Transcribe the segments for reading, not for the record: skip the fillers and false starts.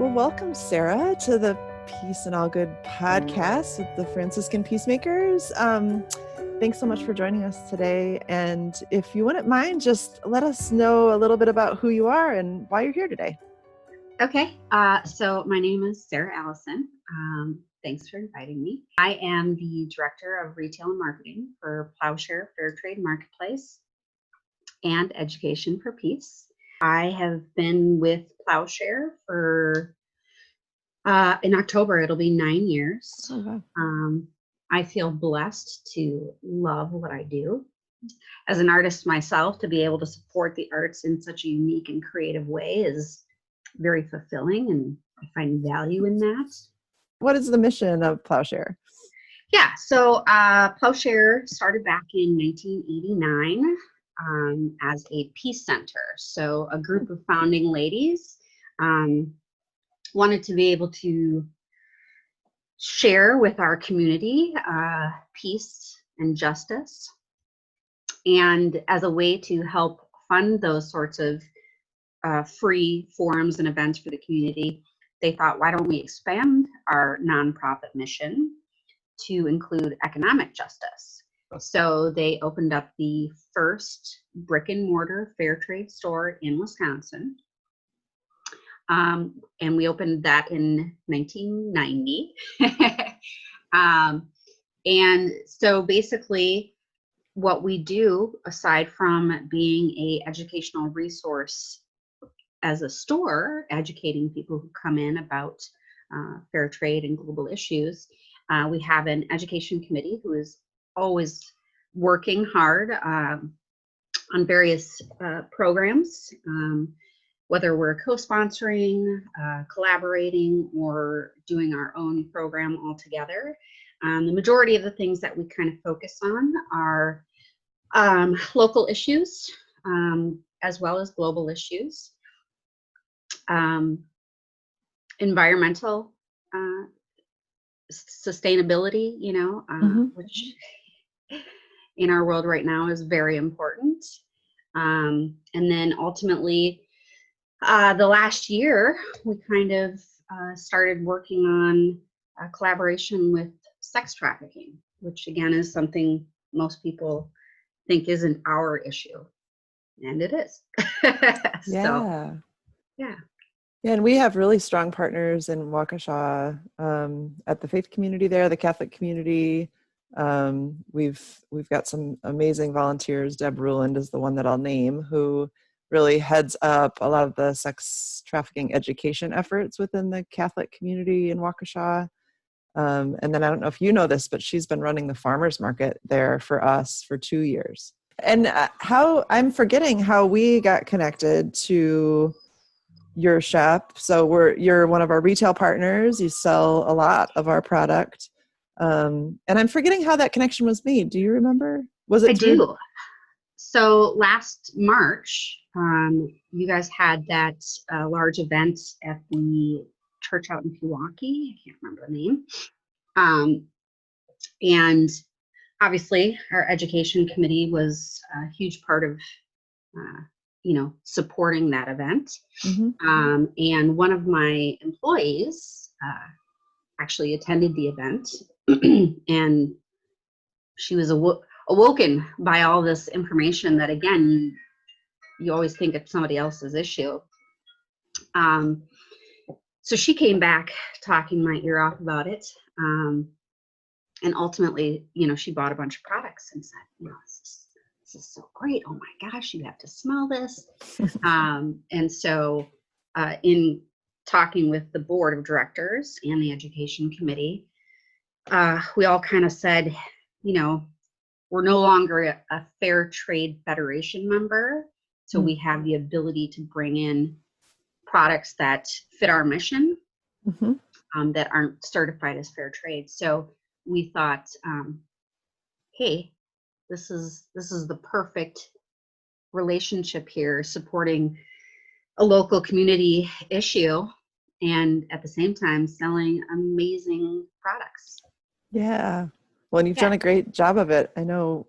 Well, welcome, Sarah, to the Peace and All Good podcast with the Franciscan Peacemakers. Thanks so much for joining us today. And if you wouldn't mind, just let us know a little bit about who you are and why you're here today. Okay, so my name is Sara Allison. Thanks for inviting me. I am the Director of Retail and Marketing for Plowshare Fair Trade Marketplace and Education for Peace. I have been with Plowshare for, in October, it'll be 9 years. Oh, wow. I feel blessed to love what I do. As an artist myself, to be able to support the arts in such a unique and creative way is very fulfilling, and I find value in that. What is the mission of Plowshare? Yeah, so Plowshare started back in 1989 as a peace center. So a group of founding ladies wanted to be able to share with our community peace and justice. And as a way to help fund those sorts of free forums and events for the community, they thought, why don't we expand our nonprofit mission to include economic justice? So they opened up the first brick and mortar fair trade store in Wisconsin. And we opened that in 1990. And so basically what we do, aside from being an educational resource as a store, educating people who come in about fair trade and global issues, we have an education committee who is always working hard on various programs, whether we're co-sponsoring, collaborating, or doing our own program altogether. The majority of the things that we kind of focus on are local issues, as well as global issues. Environmental sustainability, which in our world right now is very important. And then ultimately, the last year, we kind of started working on a collaboration with sex trafficking, which again is something most people think isn't our issue, and it is. Yeah. So, yeah. Yeah, and we have really strong partners in Waukesha at the faith community there, the Catholic community. We've got some amazing volunteers. Deb Ruland is the one that I'll name, who really heads up a lot of the sex trafficking education efforts within the Catholic community in Waukesha. And then I don't know if you know this, but she's been running the farmers market there for us for 2 years. And I'm forgetting how we got connected to your shop. So you're one of our retail partners. You sell a lot of our product. And I'm forgetting how that connection was made. Do you remember? Was it I do. So last March, you guys had that large event at the church out in Pewaukee. I can't remember the name. And obviously our education committee was a huge part of supporting that event. Mm-hmm. And one of my employees actually attended the event, and she was awoken by all this information that, again, you always think it's somebody else's issue. So she came back talking my ear off about it. And ultimately, she bought a bunch of products and said, this is so great. Oh my gosh, you have to smell this. And so in talking with the board of directors and the education committee, we all kind of said, we're no longer a Fair Trade Federation member. So we have the ability to bring in products that fit our mission, that aren't certified as fair trade. So we thought, hey, this is the perfect relationship here, supporting a local community issue and at the same time selling amazing products. Yeah. Well, and you've done a great job of it. I know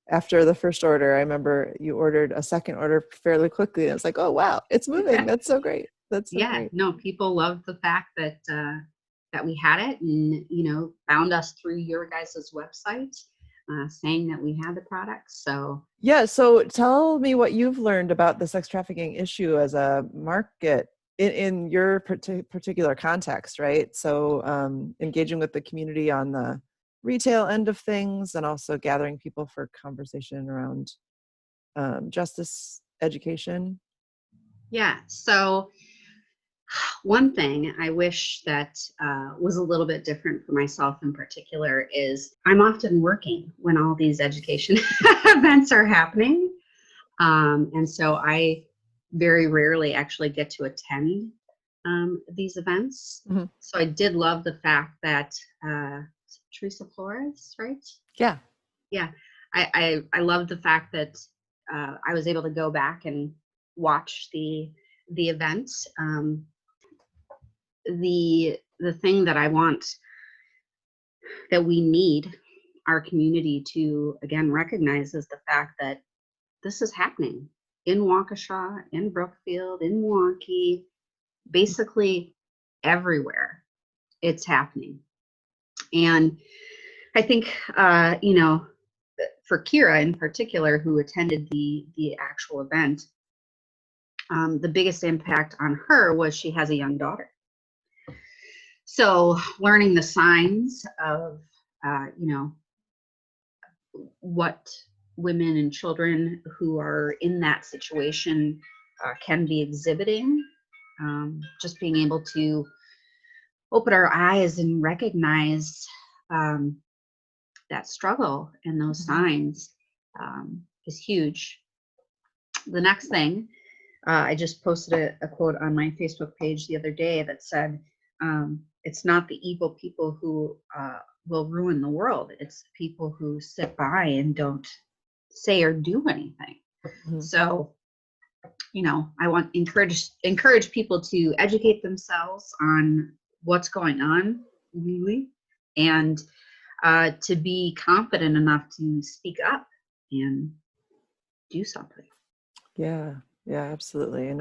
after the first order, I remember you ordered a second order fairly quickly. And it's like, oh, wow, it's moving. That's so great. That's so Yeah, great. no, people loved the fact that that we had it, and found us through your guys' website, saying that we had the product. So Yeah. So tell me what you've learned about the sex trafficking issue as a market in your particular context, right? So engaging with the community on the retail end of things, and also gathering people for conversation around justice education. yeah, so one thing I wish that was a little bit different for myself in particular is I'm often working when all these education events are happening. And so I very rarely actually get to attend these events. Mhm. So I did love the fact that Theresa Flores, right? Yeah. Yeah, I love the fact that I was able to go back and watch the event. The thing that I want, that we need our community to again recognize, is the fact that this is happening in Waukesha, in Brookfield, in Milwaukee, basically everywhere it's happening. And I think, for Kira in particular, who attended the actual event, the biggest impact on her was she has a young daughter. So learning the signs of, what women and children who are in that situation can be exhibiting, just being able to open our eyes and recognize that struggle and those signs is huge. The next thing, I just posted a quote on my Facebook page the other day that said, it's not the evil people who will ruin the world. It's the people who sit by and don't say or do anything. Mhm. So, I want encourage people to educate themselves on what's going on, really, and to be confident enough to speak up and do something. Yeah, yeah, absolutely.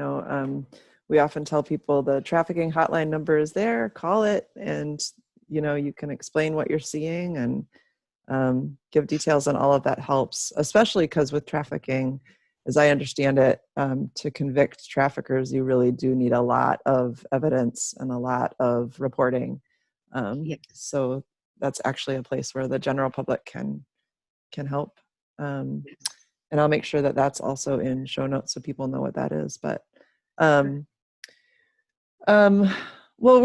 We often tell people the trafficking hotline number is there, call it, and you can explain what you're seeing, and give details, and all of that helps, especially because with trafficking, as I understand it, to convict traffickers, you really do need a lot of evidence and a lot of reporting. Yeah. So that's actually a place where the general public can help. And I'll make sure that that's also in show notes so people know what that is. But um, well,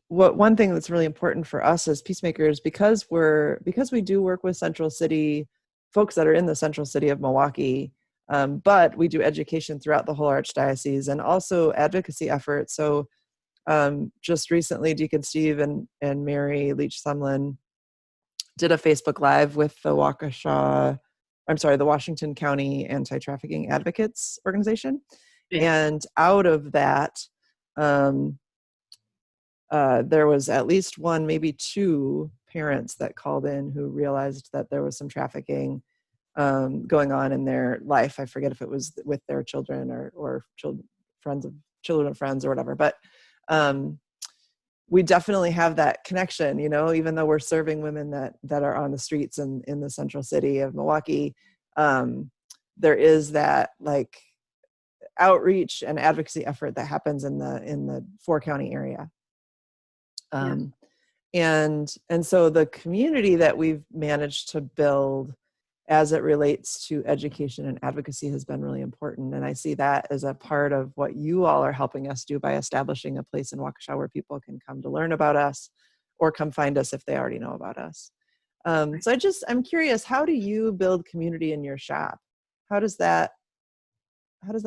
one thing that's really important for us as peacemakers, because we do work with Central City folks that are in the Central City of Milwaukee, but we do education throughout the whole Archdiocese, and also advocacy efforts. So just recently, Deacon Steve and Mary Leach Sumlin did a Facebook Live with the Washington County Anti-Trafficking Advocates Organization. Yeah. And out of that, there was at least one, maybe two parents that called in who realized that there was some trafficking going on in their life. I forget if it was with their children or children of friends or whatever. But we definitely have that connection, even though we're serving women that are on the streets in the Central City of Milwaukee. There is that like outreach and advocacy effort that happens in the 4-county area. And so the community that we've managed to build as it relates to education and advocacy has been really important. And I see that as a part of what you all are helping us do by establishing a place in Waukesha where people can come to learn about us or come find us if they already know about us. So I'm curious, how do you build community in your shop? How does that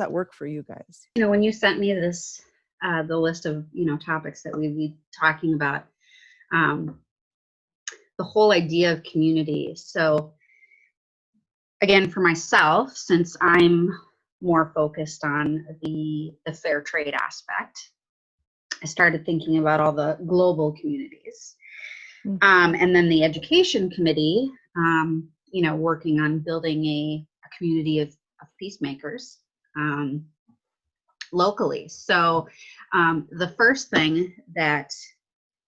work for you guys? When you sent me this, the list of, topics that we'd be talking about, the whole idea of community. So again, for myself, since I'm more focused on the fair trade aspect, I started thinking about all the global communities. And then the education committee, working on building a community of peacemakers. locally. So the first thing that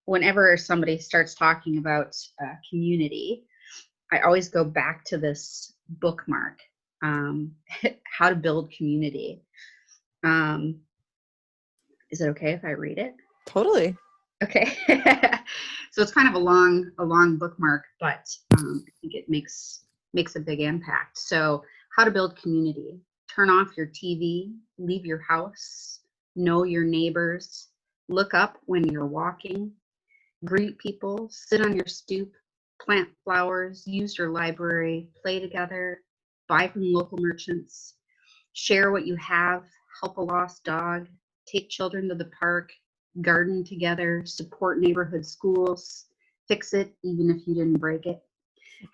whenever somebody starts talking about community, I always go back to this bookmark, How to Build Community. Is it okay if I read it? Totally. Okay. So it's kind of a long bookmark, but I think it makes a big impact. So how to build community. Turn off your TV, leave your house, know your neighbors, look up when you're walking, greet people, sit on your stoop, plant flowers, use your library, play together, buy from local merchants, share what you have, help a lost dog, take children to the park, garden together, support neighborhood schools, fix it even if you didn't break it,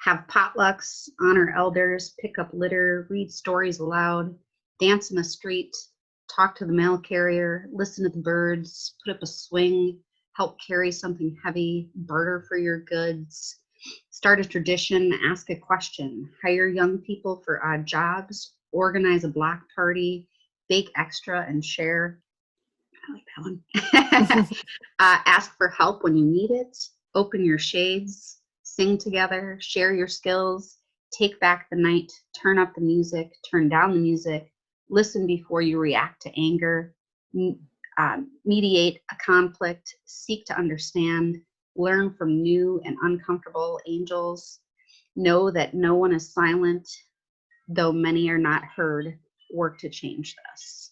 have potlucks, honor elders, pick up litter, read stories aloud, dance in the street, talk to the mail carrier, listen to the birds, put up a swing, help carry something heavy, barter for your goods, start a tradition, ask a question, hire young people for odd jobs, organize a block party, bake extra and share. I like that one. Ask for help when you need it, open your shades, sing together, share your skills, take back the night, turn up the music, turn down the music, listen before you react to anger, mediate a conflict, seek to understand, learn from new and uncomfortable angels, know that no one is silent, though many are not heard, work to change this.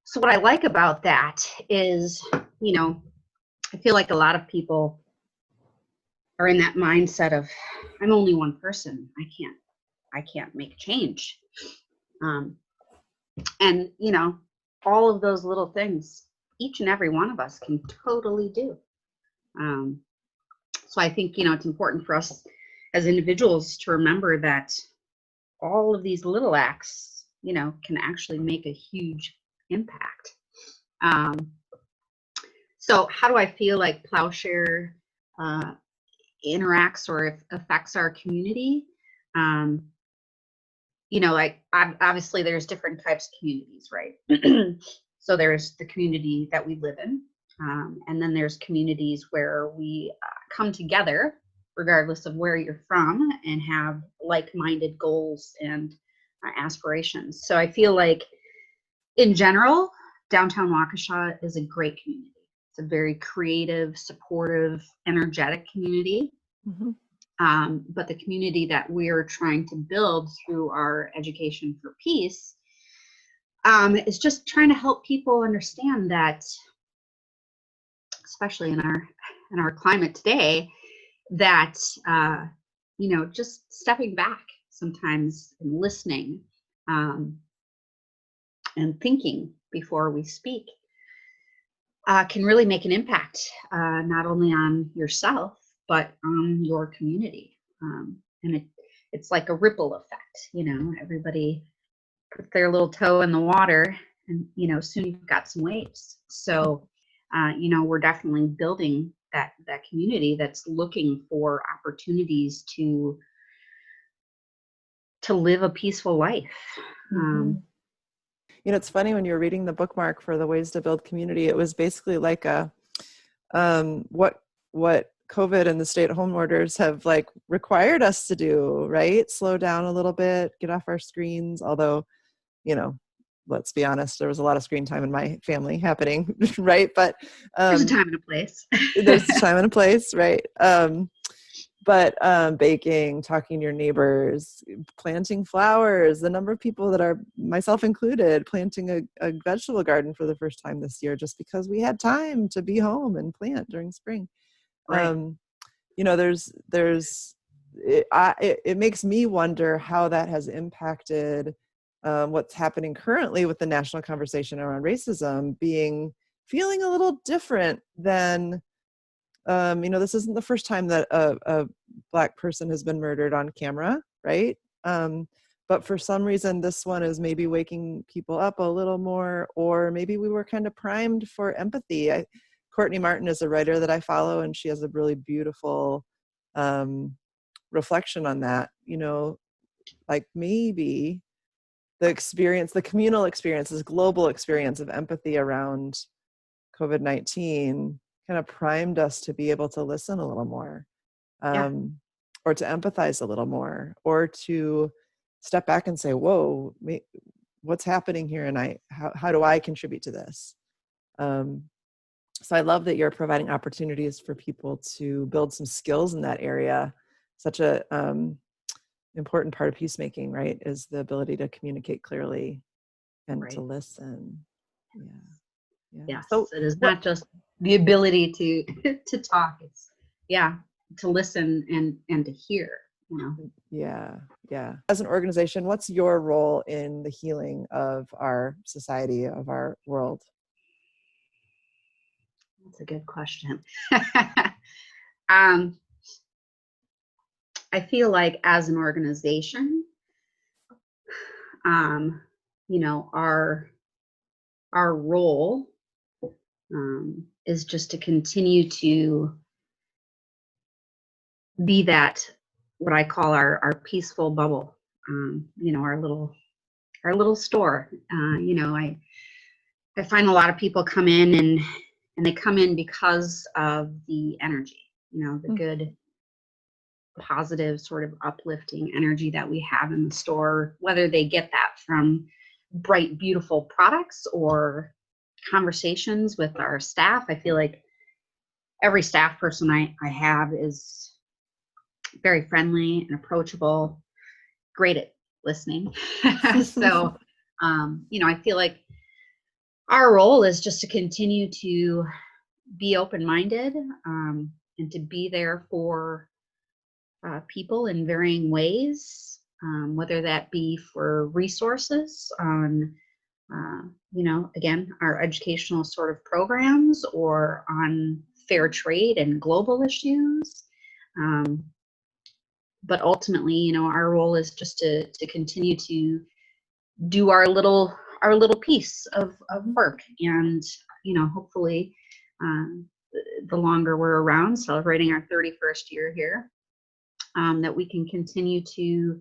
So what I like about that is, I feel like a lot of people are in that mindset of, I'm only one person. I can't make change. And all of those little things, each and every one of us can totally do. So I think, it's important for us as individuals to remember that all of these little acts, can actually make a huge impact. So how do I feel like Plowshare interacts or affects our community? Like obviously there's different types of communities, right? So there's the community that we live in, and then there's communities where we come together regardless of where you're from and have like-minded goals and aspirations. So I feel like in general, downtown Waukesha is a great community. It's a very creative, supportive, energetic community. Mm-hmm. But the community that we're trying to build through our Education for Peace is just trying to help people understand that, especially in our climate today, that just stepping back sometimes and listening and thinking before we speak can really make an impact, not only on yourself but on your community. And it's like a ripple effect. Everybody put their little toe in the water, and soon you've got some waves. So we're definitely building that community that's looking for opportunities to live a peaceful life. Mm-hmm. It's funny, when you were reading the bookmark for the ways to build community, it was basically like a what COVID and the stay-at-home orders have required us to do, right? Slow down a little bit, get off our screens. Although, let's be honest, there was a lot of screen time in my family happening, right? But there's a time and a place. There's a time and a place, right? But baking, talking to your neighbors, planting flowers, the number of people that are, myself included, planting a vegetable garden for the first time this year, just because we had time to be home and plant during spring. Right. It makes me wonder how that has impacted what's happening currently with the national conversation around racism feeling a little different than, this isn't the first time that a Black person has been murdered on camera, right? But for some reason, this one is maybe waking people up a little more, or maybe we were kind of primed for empathy. Courtney Martin is a writer that I follow, and she has a really beautiful reflection on that. Maybe the experience, the communal experience, this global experience of empathy around COVID-19 kind of primed us to be able to listen a little more, Yeah. or to empathize a little more, or to step back and say, whoa, what's happening here? And how do I contribute to this? So I love that you're providing opportunities for people to build some skills in that area. Such a important part of peacemaking, right, is the ability to communicate clearly and to Right. listen. Yeah. Yeah. Yes. So It is what, not just the ability to talk. It's to listen and to hear, you know. yeah, yeah. As an organization, what's your role in the healing of our society, of our world? That's a good question. um, I feel like as an organization, um, our role is just to continue to be that, what I call our peaceful bubble. Our little store. I find a lot of people come in and they come in because of the energy, the good, positive, sort of uplifting energy that we have in the store, whether they get that from bright, beautiful products or conversations with our staff. I feel like every staff person I have is very friendly and approachable, great at listening. So, I feel like our role is just to continue to be open-minded, and to be there for people in varying ways, whether that be for resources on, again, our educational sort of programs, or on fair trade and global issues. But ultimately, our role is just to continue to do our little piece of work, and hopefully, the longer we're around, celebrating our 31st year here, that we can continue to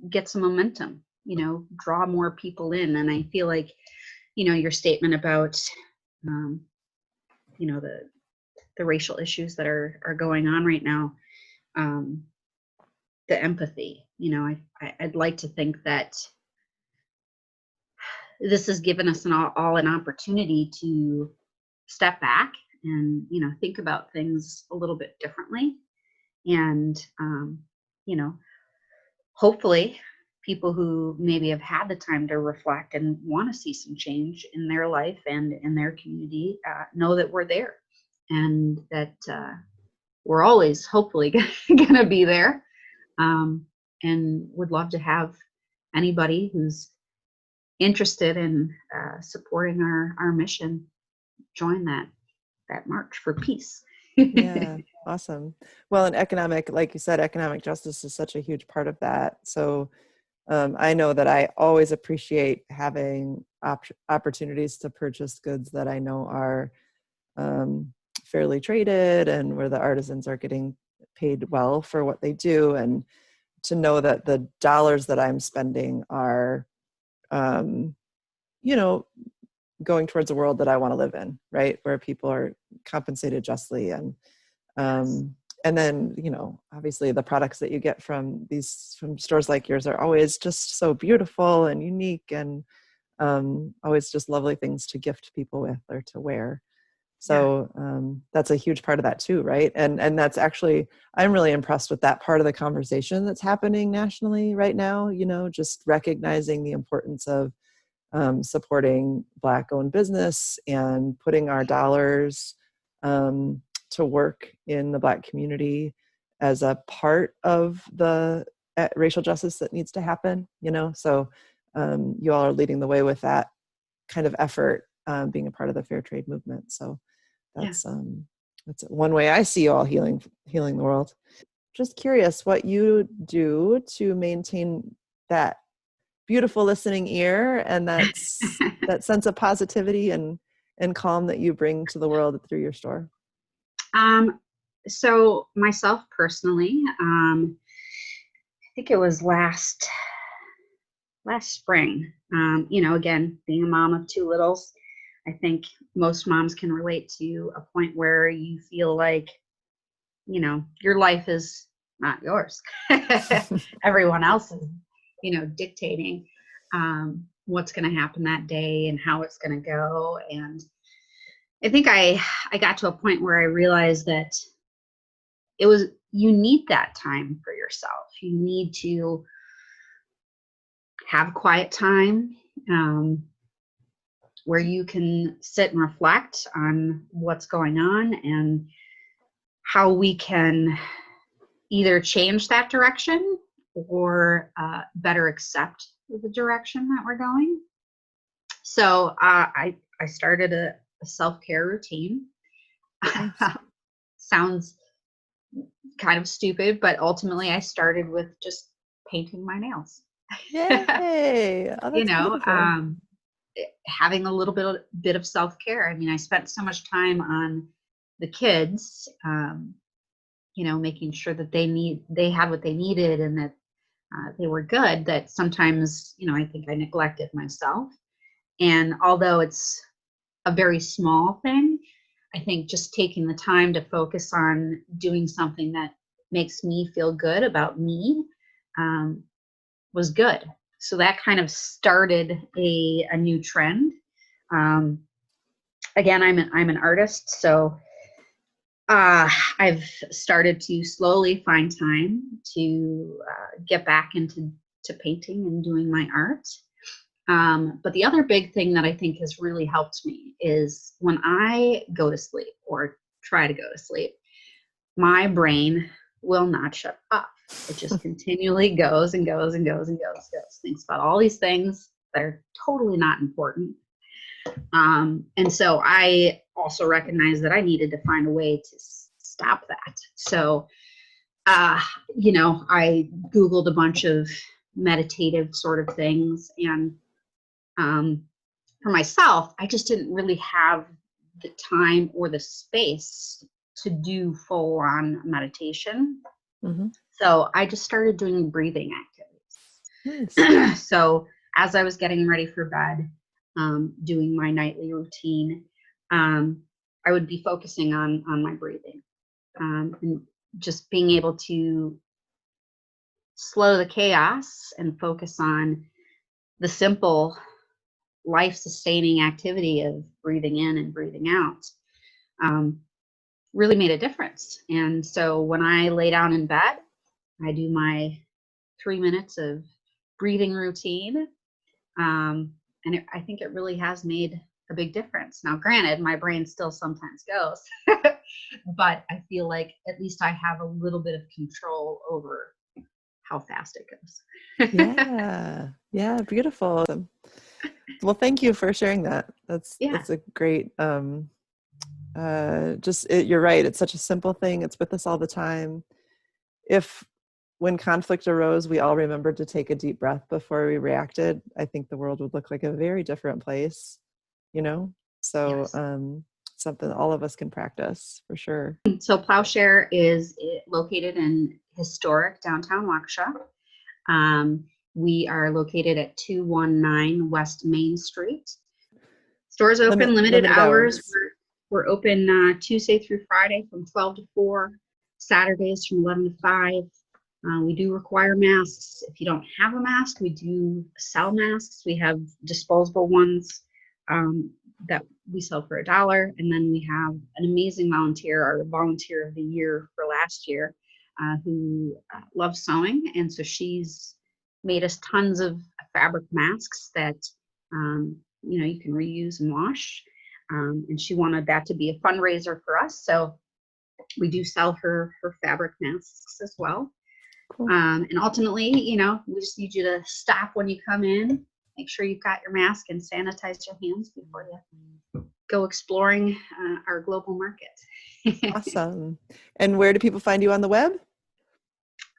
get some momentum, draw more people in. And I feel like, your statement about, the racial issues that are going on right now, the empathy, I'd like to think that this has given us all an opportunity to step back and, think about things a little bit differently. And, hopefully people who maybe have had the time to reflect and want to see some change in their life and in their community, know that we're there, and that we're always hopefully going to be there, and would love to have anybody who's interested in supporting our mission join that march for peace. Yeah, awesome. Well, and economic, like you said, economic justice is such a huge part of that. So I know that I always appreciate having opportunities to purchase goods that I know are fairly traded, and where the artisans are getting paid well for what they do, and to know that the dollars that I'm spending are, you know, going towards a world that I want to live in, right? Where people are compensated justly. And then, obviously the products that you get from stores like yours are always just so beautiful and unique, and always just lovely things to gift people with or to wear. So that's a huge part of that too, right? And that's actually, I'm really impressed with that part of the conversation that's happening nationally right now, just recognizing the importance of supporting Black-owned business and putting our dollars to work in the Black community as a part of the racial justice that needs to happen, So you all are leading the way with that kind of effort, being a part of the fair trade movement. So that's one way I see you all healing the world. Just curious what you do to maintain that beautiful listening ear and that sense of positivity and calm that you bring to the world through your store. So myself personally, I think it was last last spring. Again, being a mom of two littles, I think most moms can relate to a point where you feel like, your life is not yours. Everyone else is, dictating what's going to happen that day and how it's going to go. And I think I got to a point where I realized that you need that time for yourself. You need to have quiet time where you can sit and reflect on what's going on and how we can either change that direction or better accept the direction that we're going. So I started a self-care routine. Sounds kind of stupid, but ultimately I started with just painting my nails. Yay! Oh, that's beautiful. Having a little bit of self-care. I mean, I spent so much time on the kids, making sure that they had what they needed and that they were good, that sometimes, I think I neglected myself. And although it's a very small thing, I think just taking the time to focus on doing something that makes me feel good about me was good. So that kind of started a new trend. Again, I'm an artist, so I've started to slowly find time to get back into painting and doing my art. But the other big thing that I think has really helped me is when I go to sleep or try to go to sleep, my brain will not shut off. It just continually goes and goes and goes and goes, thinks about all these things that are totally not important. And so I also recognized that I needed to find a way to stop that. So, I Googled a bunch of meditative sort of things. And for myself, I just didn't really have the time or the space to do full on meditation. Mm-hmm. So I just started doing breathing activities. Nice. So as I was getting ready for bed, doing my nightly routine, I would be focusing on my breathing, and just being able to slow the chaos and focus on the simple life-sustaining activity of breathing in and breathing out, really made a difference. And so when I lay down in bed, I do my 3 minutes of breathing routine. I think it really has made a big difference. Now, granted, my brain still sometimes goes, but I feel like at least I have a little bit of control over how fast it goes. Yeah, beautiful. Well, thank you for sharing that. That's a great. You're right. It's such a simple thing. It's with us all the time. If when conflict arose, we all remembered to take a deep breath before we reacted, I think the world would look like a very different place, So Yes. Something all of us can practice for sure. So Plowshare is located in historic downtown Waukesha. We are located at 219 West Main Street. Stores open, limited hours. We're open Tuesday through Friday from 12 to 4, Saturdays from 11 to 5. We do require masks. If you don't have a mask, we do sell masks. We have disposable ones that we sell for $1. And then we have an amazing volunteer, our volunteer of the year for last year, who loves sewing. And so she's made us tons of fabric masks that, you can reuse and wash. And she wanted that to be a fundraiser for us. So we do sell her fabric masks as well. Cool. And ultimately, we just need you to stop when you come in, make sure you've got your mask and sanitize your hands before you go exploring our global market. Awesome. And where do people find you on the web?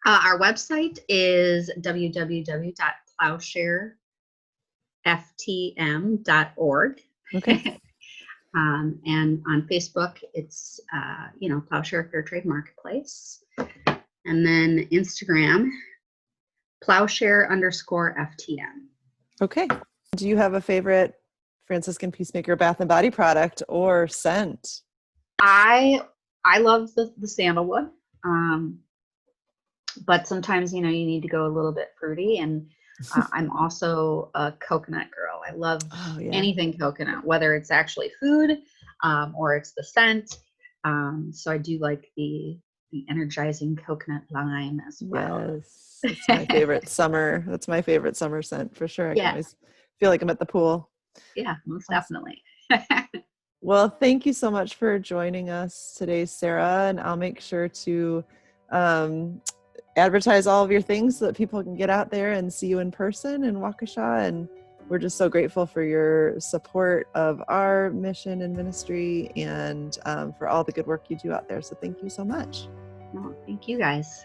Our website is www.plowshareftm.org. Okay. And on Facebook, it's, Plowshare Fair Trade Marketplace. And then Instagram, Plowshare_FTM. Okay. Do you have a favorite Franciscan Peacemaker bath and body product or scent? I love the sandalwood. Um, but sometimes, you need to go a little bit fruity. And I'm also a coconut girl. I love Oh, yeah. anything coconut, whether it's actually food or it's the scent. So I do like the energizing coconut lime as well. Yes. It's my favorite summer. That's my favorite summer scent for sure. I can Yes. always feel like I'm at the pool. Yeah, most Awesome. definitely. Well, thank you so much for joining us today, Sarah. And I'll make sure to um, advertise all of your things so that people can get out there and see you in person in Waukesha. And we're just so grateful for your support of our mission and ministry and for all the good work you do out there. So thank you so much. Well, thank you guys.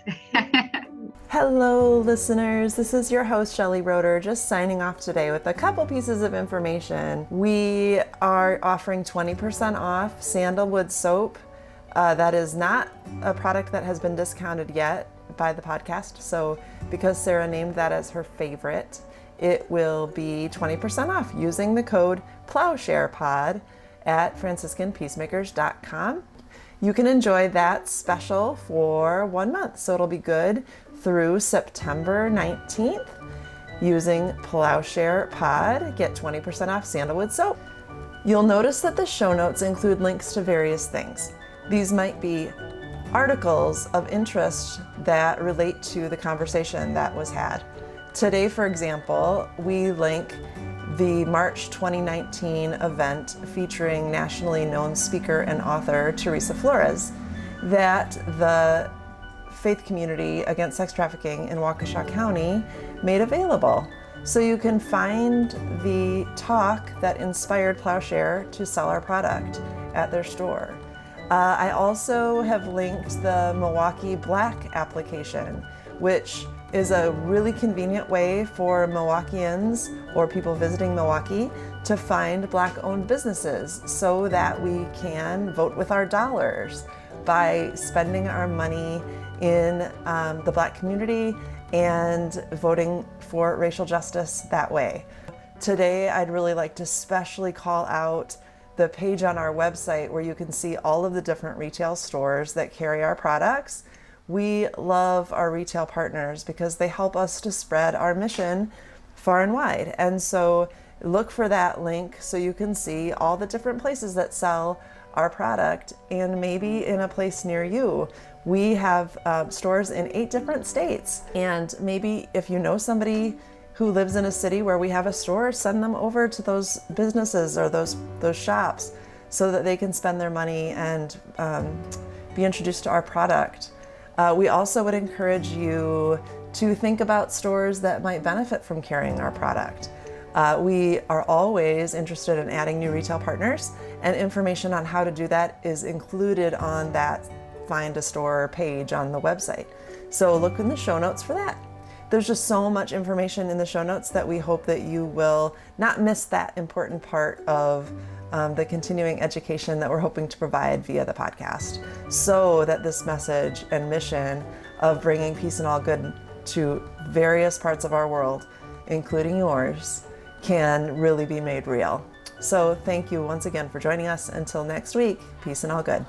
Hello, listeners. This is your host, Shelly Roeder, just signing off today with a couple pieces of information. We are offering 20% off sandalwood soap. That is not a product that has been discounted yet by the podcast. So because Sarah named that as her favorite, it will be 20% off using the code PLOWSHAREPOD at franciscanpeacemakers.com. You can enjoy that special for 1 month. So it'll be good through September 19th. Using Plowshare Pod, get 20% off sandalwood soap. You'll notice that the show notes include links to various things. These might be articles of interest that relate to the conversation that was had. Today, for example, we link the March 2019 event featuring nationally known speaker and author Theresa Flores that the faith community against sex trafficking in Waukesha County made available. So you can find the talk that inspired Plowshare to sell our product at their store. I also have linked the Milwaukee Black application, which is a really convenient way for Milwaukeeans or people visiting Milwaukee to find Black-owned businesses so that we can vote with our dollars by spending our money in the Black community and voting for racial justice that way. Today, I'd really like to specially call out the page on our website where you can see all of the different retail stores that carry our products. We love our retail partners because they help us to spread our mission far and wide. And so look for that link so you can see all the different places that sell our product and maybe in a place near you. We have stores in 8 different states. And maybe if you know somebody who lives in a city where we have a store, send them over to those businesses or those shops so that they can spend their money and be introduced to our product. We also would encourage you to think about stores that might benefit from carrying our product. We are always interested in adding new retail partners, and information on how to do that is included on that Find a Store page on the website. So look in the show notes for that. There's just so much information in the show notes that we hope that you will not miss that important part of the continuing education that we're hoping to provide via the podcast, so that this message and mission of bringing peace and all good to various parts of our world, including yours, can really be made real. So thank you once again for joining us. Until next week, peace and all good.